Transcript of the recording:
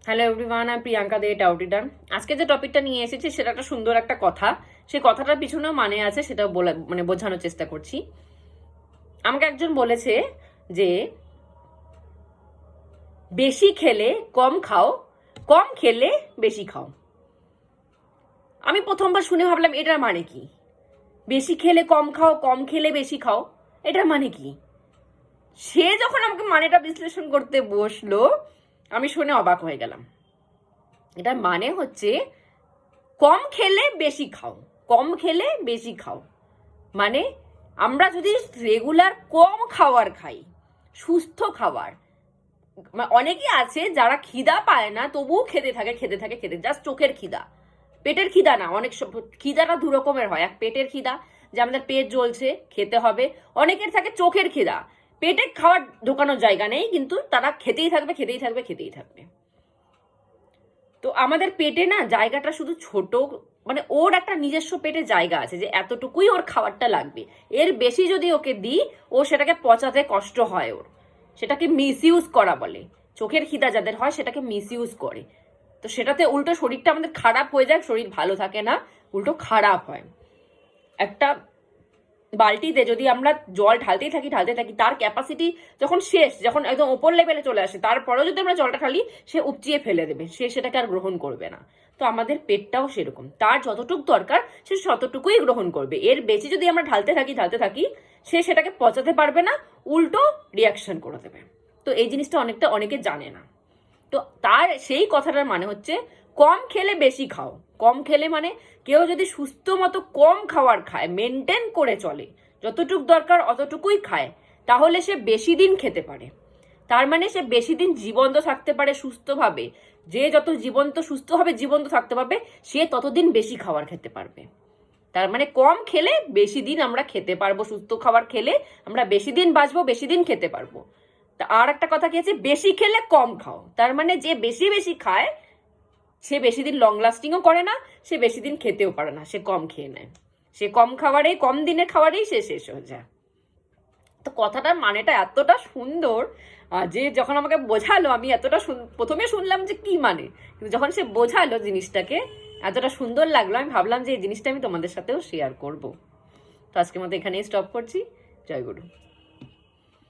Hello everyone, আমি প্রিয়াঙ্কা দে টাউটিডার। আজকে যে টপিকটা নিয়ে এসেছি সেটা একটা সুন্দর একটা কথা। সেই কথাটার পিছনেও মানে আছে, সেটা বোঝানোর চেষ্টা করছি। আমাকে একজন বলেছে যে বেশি খেলে কম খাও, কম খেলে বেশি খাও। আমি প্রথমবার শুনে ভাবলাম এটার মানে কি? বেশি খেলে কম খাও, কম খেলে বেশি খাও, এটার মানে কি? সে যখন আমাকে মানেটা বিশ্লেষণ করতে বসলো, আমি শুনে অবাক হয়ে গেলাম। এটার মানে হচ্ছে কম খেলে বেশি খাও, কম খেলে বেশি খাও। মানে আমরা যদি রেগুলার কম খাবার খাই, সুস্থ খাবার, অনেকেই আছে যারা খিদা পায় না তবুও খেতে থাকে জাস্ট চোখের খিদা, পেটের খিদা না। অনেক খিদাটা দু রকমের হয়। এক পেটের খিদা, যে আমাদের পেট জ্বলছে খেতে হবে। অনেকের থাকে চোখের খিদা, পেটে খাওয়ার ঢোকানোর জায়গা নেই কিন্তু তারা খেতেই থাকবে। তো আমাদের পেটে না জায়গাটা শুধু ছোট, মানে ওর একটা নিজস্ব পেটে জায়গা আছে যে এতটুকুই ওর খাবারটা লাগবে। এর বেশি যদি ওকে দিই, ও সেটাকে পচাতে কষ্ট হয় ওর, সেটাকে মিসইউজ করা বলে। চোখের খিদা যাদের হয় সেটাকে মিসইউজ করে। তো সেটাতে উল্টো শরীরটা আমাদের খারাপ হয়ে যায়, শরীর ভালো থাকে না, উল্টো খারাপ হয়। একটা বালতিতে যদি আমরা জল ঢালতেই থাকি তার ক্যাপাসিটি যখন শেষ, যখন একদম ওপর লেভেলে চলে আসে, তারপরেও যদি আমরা জলটা ঢালি সে উপচিয়ে ফেলে দেবে, সে সেটাকে আর গ্রহণ করবে না। তো আমাদের পেটটাও সেরকম, তার যতটুকু দরকার সে ততটুকুই গ্রহণ করবে। এর বেশি যদি আমরা ঢালতে থাকি সে সেটাকে পচাতে পারবে না, উল্টো রিয়াকশন করে দেবে। তো এই জিনিসটা অনেকে জানে না। তো তার সেই কথাটার মানে হচ্ছে কম খেলে বেশি খাও। কম খেলে মানে কেউ যদি সুস্থ মতো কম খাবার খায়, মেনটেন করে চলে, যতটুকু দরকার অতটুকুই খায়, তাহলে সে বেশি দিন খেতে পারে। তার মানে সে বেশি দিন জীবন্ত থাকতে পারে সুস্থভাবে। যে যত সুস্থভাবে জীবন্ত থাকতে পারবে, সে ততদিন বেশি খাবার খেতে পারবে। তার মানে কম খেলে বেশি দিন আমরা খেতে পারবো, সুস্থ খাবার খেলে আমরা বেশি দিন বাঁচবো, বেশি দিন খেতে পারবো। আর একটা কথা কি আছে, বেশি খেলে কম খাও। তার মানে যে বেশি খায় সে বেশি দিন লং লাস্টিংও করে না, সে বেশি দিন খেতেও পারে না, সে কম খেয়ে নেয়। সে কম দিনের খাবারেই সে শেষ হয়ে যায়। তো কথাটার মানেটা এতটা সুন্দর যে যখন আমাকে বোঝালো, আমি প্রথমে শুনলাম যে কি মানে, কিন্তু যখন সে বোঝালো জিনিসটাকে, এতটা সুন্দর লাগলো, আমি ভাবলাম যে এই জিনিসটা আমি তোমাদের সাথেও শেয়ার করব। তো আজকের মতো এখানেই স্টপ করছি। জয় গুরু।